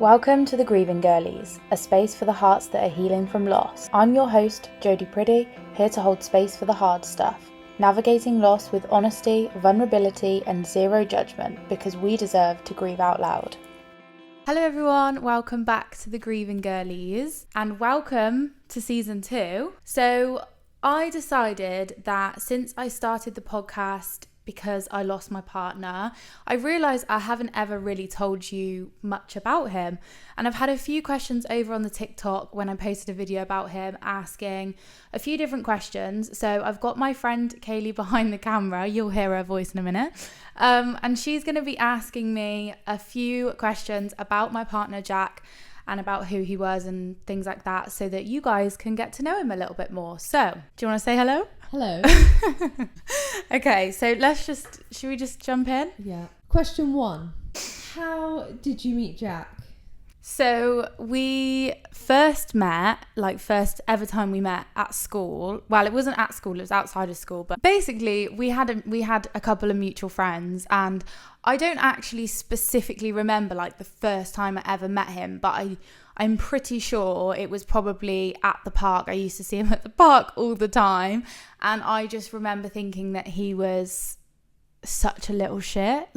Welcome to the Grieving Girlies, a space for the hearts that are healing from loss. I'm your host, Jode, here to hold space for the hard stuff, navigating loss with honesty, vulnerability, and zero judgment, because we deserve to grieve out loud. Hello everyone, welcome back to the Grieving Girlies, and welcome to season 2. So I decided that since I started the podcast because I lost my partner, I realised I haven't ever really told you much about him. And I've had a few questions over on the TikTok when I posted a video about him, asking a few different questions. So I've got my friend Kaylee behind the camera. You'll hear her voice in a minute. And she's going to be asking me a few questions about my partner Jack and about who he was and things like that, so that you guys can get to know him a little bit more. So, do you want to say hello? Hello. Okay, so should we just jump in? Yeah. Question 1. How did you meet Jack? So we first met, first ever time we met at school. Well, it wasn't at school, it was outside of school. But basically, we had a couple of mutual friends, and I don't actually specifically remember the first time I ever met him, but I'm pretty sure it was probably at the park. I used to see him at the park all the time, and I just remember thinking that he was such a little shit.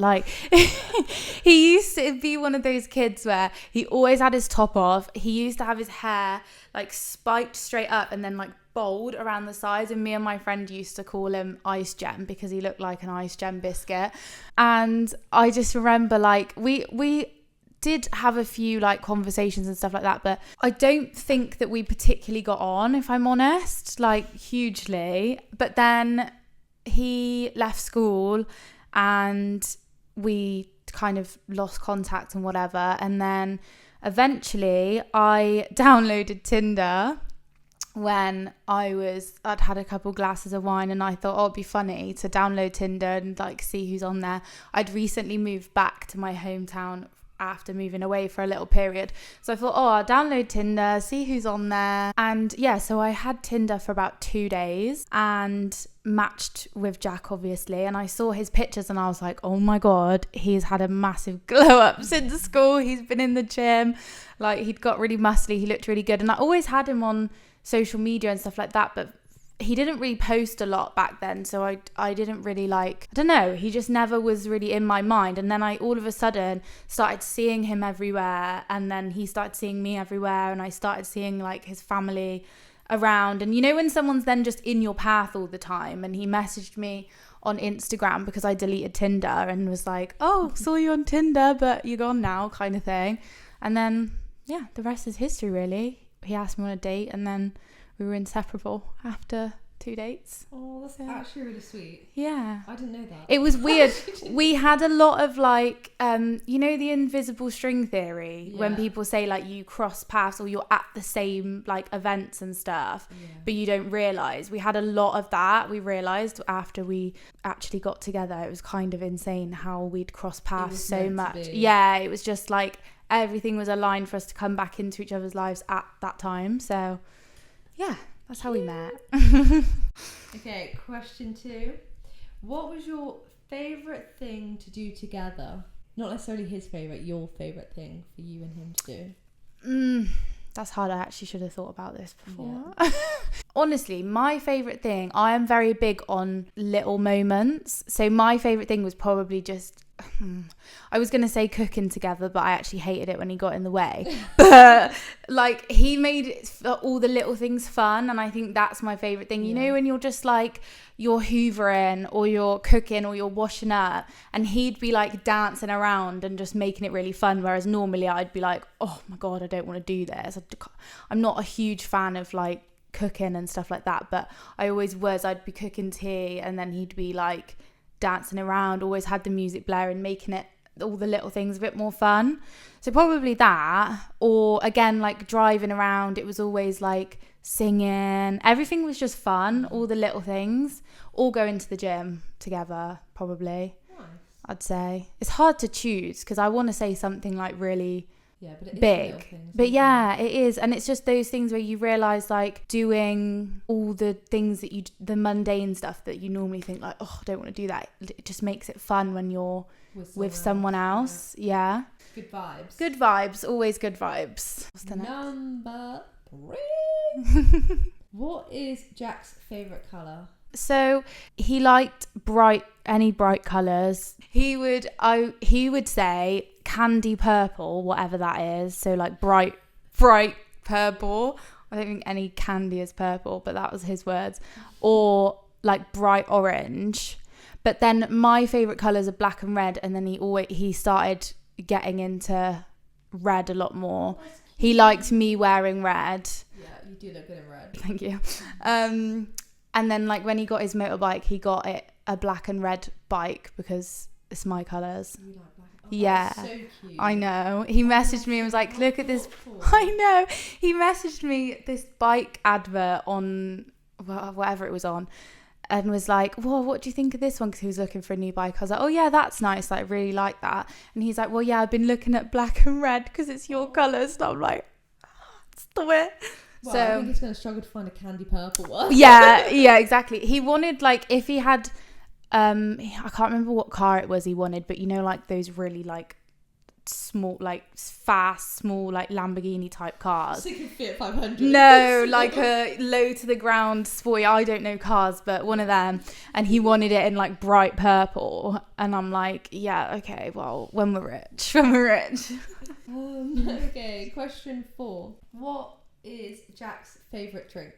He used to be one of those kids where he always had his top off. He used to have his hair spiked straight up and then bowled around the sides, and me and my friend used to call him Ice Gem because he looked like an Ice Gem biscuit. And I just remember we did have a few conversations and stuff like that, but I don't think that we particularly got on, if I'm honest, hugely. But then he left school and we kind of lost contact and whatever. And then eventually I downloaded Tinder when I'd had a couple glasses of wine, and I thought, it'd be funny to download Tinder and see who's on there. I'd recently moved back to my hometown after moving away for a little period, so I thought, I'll download Tinder, see who's on there. And yeah, so I had Tinder for about 2 days and matched with Jack, obviously, and I saw his pictures and I was like, oh my god, he's had a massive glow up since school. He's been in the gym, he'd got really muscly, he looked really good, and I always had him on social media and stuff like that, but he didn't really post a lot back then, so I didn't really I don't know, he just never was really in my mind. And then I all of a sudden started seeing him everywhere, and then he started seeing me everywhere, and I started seeing his family around. And when someone's then just in your path all the time, and he messaged me on Instagram because I deleted Tinder and was like, saw you on Tinder but you're gone now, kind of thing. And then yeah, the rest is history, really. He asked me on a date, and then we were inseparable after 2 dates. Oh, that's actually really sweet. Yeah. I didn't know that. It was weird. We had a lot of the invisible string theory, when people say you cross paths or you're at the same events and stuff, but you don't realise. We had a lot of that. We realised after we actually got together, it was kind of insane how we'd cross paths so much. Yeah, it was just everything was aligned for us to come back into each other's lives at that time. So yeah, that's how we met. Okay, question 2. What was your favourite thing to do together? Not necessarily his favourite, your favourite thing for you and him to do. That's hard. I actually should have thought about this before. Yeah. Honestly, my favourite thing, I am very big on little moments. So my favourite thing was probably just, I was going to say cooking together, but I actually hated it when he got in the way. But he made all the little things fun, and I think that's my favourite thing. You know, when you're just you're hoovering or you're cooking or you're washing up, and he'd be dancing around and just making it really fun, whereas normally I'd be oh my god, I don't want to do this. I'm not a huge fan of cooking and stuff like that, but I always was. I'd be cooking tea, and then he'd be dancing around, always had the music blaring, making it all the little things a bit more fun. So probably that, or again driving around, it was always singing. Everything was just fun, all the little things. Or going to the gym together, probably. Nice. I'd say it's hard to choose because I want to say something really Yeah, but it is big. little things, But isn't yeah, it is. And it's just those things where you realise, like, doing all the things that the mundane stuff that you normally think, like, oh, I don't want to do that. It just makes it fun when you're with someone else. Yeah. Good vibes. Good vibes. Always good vibes. What's the next? Number 3. What is Jack's favourite colour? So he liked any bright colours. He would say candy purple, whatever that is. So like bright purple. I don't think any candy is purple, but that was his words. Or like bright orange. But then my favourite colours are black and red, and then he started getting into red a lot more. He liked me wearing red. Yeah, you do look good in red. Thank you. And then like when he got his motorbike, he got it a black and red bike because it's my colours. You like black? Oh, yeah. So cute. I know. He messaged me and was like, look at this. I know. He messaged me this bike advert on whatever it was on, and was like, well, what do you think of this one? Because he was looking for a new bike. I was like, oh yeah, that's nice. Like, I really like that. And he's like, well, yeah, I've been looking at black and red because it's your colours. And I'm like, stop it. Well, I think he's going to struggle to find a candy purple one. yeah, exactly. He wanted, like, if he had, I can't remember what car it was he wanted, but you know, like those really like small, like fast, small, like Lamborghini type cars. Like a Fiat 500. No, like a low to the ground sporty. I don't know cars, but one of them. And he wanted it in like bright purple. And I'm like, yeah, okay, well, when we're rich. Okay, question 4. What is Jack's favourite drink?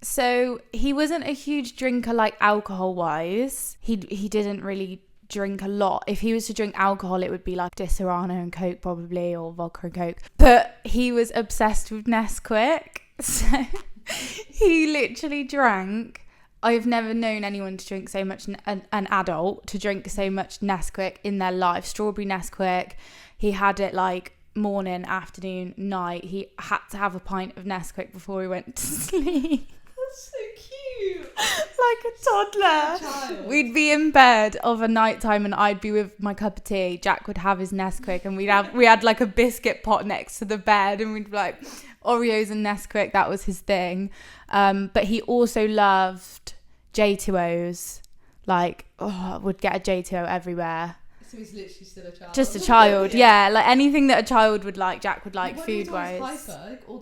So he wasn't a huge drinker, like alcohol wise. He didn't really drink a lot. If he was to drink alcohol, it would be like Disaronno and Coke probably, or vodka and Coke. But he was obsessed with Nesquik. So he literally drank. I've never known anyone to drink so much, an adult to drink so much Nesquik in their life. Strawberry Nesquik. He had it like morning, afternoon, night. He had to have a pint of Nesquik before he went to sleep. That's so cute. Like a toddler. We'd be in bed of a night time and I'd be with my cup of tea. Jack would have his Nesquik and we had like a biscuit pot next to the bed and we'd be like Oreos and Nesquik. That was his thing. But he also loved J2Os. Like, would get a J2O everywhere. So he's literally still a child. Just a child, yeah. Like anything that a child would like, Jack would like food-wise.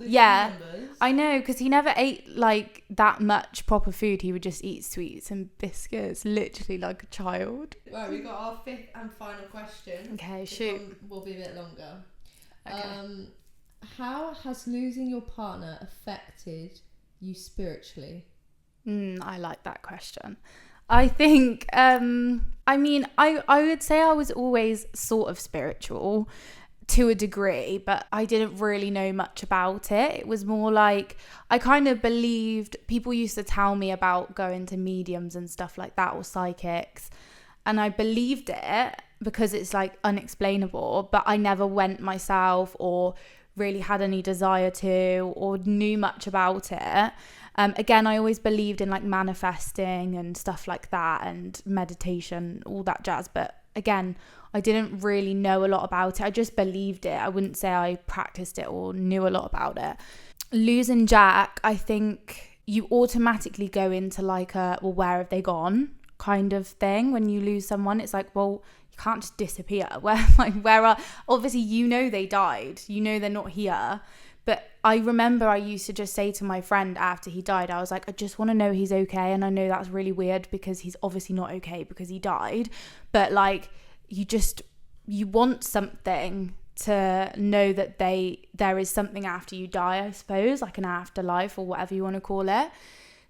Yeah, I know, because he never ate like that much proper food. He would just eat sweets and biscuits, literally like a child. Right, we got our 5th and final question. Okay, This shoot. one will be a bit longer. Okay. How has losing your partner affected you spiritually? I like that question. I think, I mean, I would say I was always sort of spiritual to a degree, but I didn't really know much about it. It was more like, I kind of believed, people used to tell me about going to mediums and stuff like that, or psychics, and I believed it because it's like unexplainable, but I never went myself or really had any desire to or knew much about it. Again, I always believed in like manifesting and stuff like that and meditation, all that jazz. But again, I didn't really know a lot about it. I just believed it. I wouldn't say I practiced it or knew a lot about it. Losing Jack, I think you automatically go into like a, well, where have they gone kind of thing. When you lose someone, it's like, well, you can't just disappear. Where are, obviously, you know, they died. You know, they're not here. But I remember I used to just say to my friend after he died, I was like, I just want to know he's okay. And I know that's really weird because he's obviously not okay because he died. But like, you want something to know that there is something after you die, I suppose, like an afterlife or whatever you want to call it.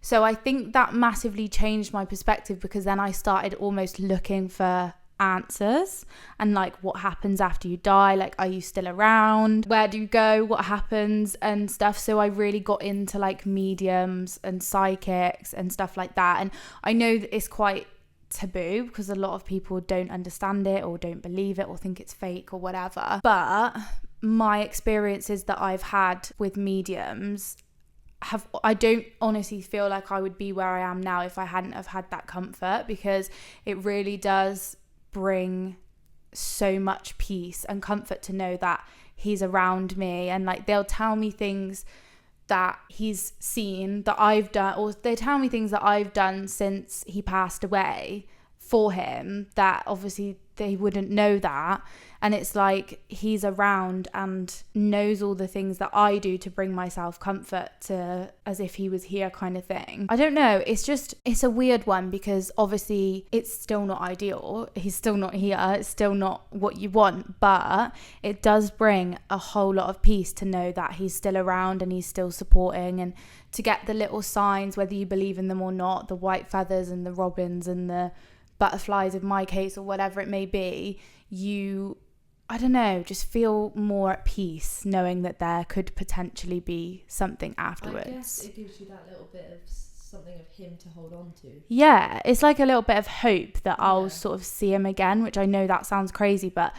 So I think that massively changed my perspective because then I started almost looking for answers and like what happens after you die, like are you still around, where do you go, what happens and stuff. So I really got into like mediums and psychics and stuff like that. And I know that it's quite taboo because a lot of people don't understand it or don't believe it or think it's fake or whatever, but my experiences that I've had with mediums I don't honestly feel like I would be where I am now if I hadn't have had that comfort, because it really does bring so much peace and comfort to know that he's around me, and like they'll tell me things that he's seen that I've done, or they tell me things that I've done since he passed away for him, that obviously they wouldn't know that. And it's like he's around and knows all the things that I do to bring myself comfort, to as if he was here kind of thing. I don't know, it's a weird one, because obviously it's still not ideal, he's still not here, it's still not what you want, but it does bring a whole lot of peace to know that he's still around and he's still supporting, and to get the little signs, whether you believe in them or not, the white feathers and the robins and the butterflies in my case, or whatever it may be, I don't know, just feel more at peace knowing that there could potentially be something afterwards. I guess it gives you that little bit of something of him to hold on to. Yeah, it's like a little bit of hope that I'll sort of see him again, which I know that sounds crazy, but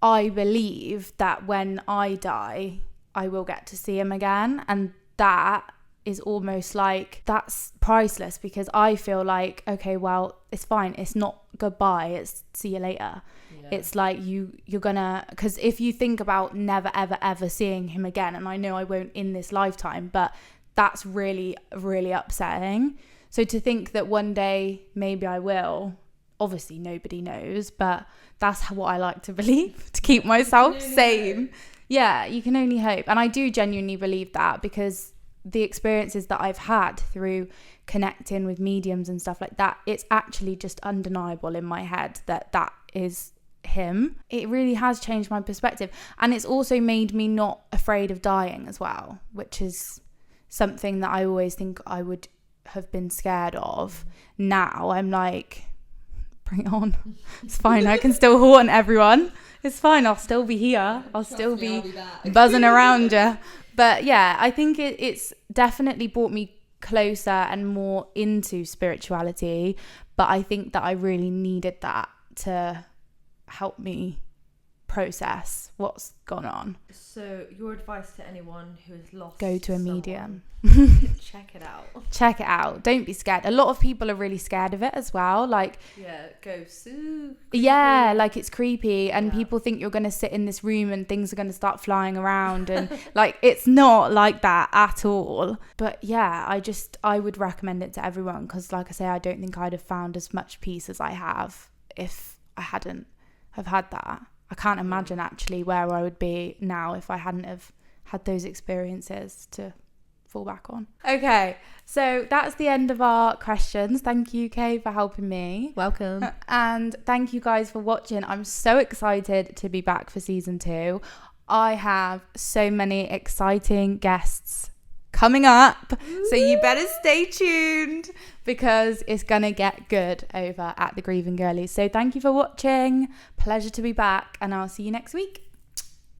I believe that when I die, I will get to see him again, and that is almost like, that's priceless, because I feel like, okay, well, it's fine, it's not goodbye, it's see you later. It's like you're gonna, because if you think about never ever ever seeing him again, and I know I won't in this lifetime, but that's really, really upsetting. So to think that one day maybe I will, obviously nobody knows, but that's what I like to believe, to keep myself sane. Yeah, you can only hope. And I do genuinely believe that, because the experiences that I've had through connecting with mediums and stuff like that, it's actually just undeniable in my head that that is him. It really has changed my perspective, and it's also made me not afraid of dying as well, which is something that I always think I would have been scared of. Now I'm like, bring it on, it's fine, I can still haunt everyone, it's fine, I'll still be here, I'll still be buzzing around you. But yeah, I think it's definitely brought me closer and more into spirituality, but I think that I really needed that to help me process what's gone on. So your advice to anyone who has lost, go to a medium. Check it out. Don't be scared. A lot of people are really scared of it as well, like ghosts, like it's creepy, and people think you're going to sit in this room and things are going to start flying around, and like it's not like that at all. But yeah, I would recommend it to everyone, because like I say, I don't think I'd have found as much peace as I have if I hadn't have had that. I can't imagine actually where I would be now if I hadn't have had those experiences to fall back on. Okay, so that's the end of our questions. Thank you, Kay, for helping me. Welcome. And thank you guys for watching. I'm so excited to be back for season 2. I have so many exciting guests coming up, so you better stay tuned, because it's gonna get good over at the Grieving Girlies. So thank you for watching, pleasure to be back, and I'll see you next week.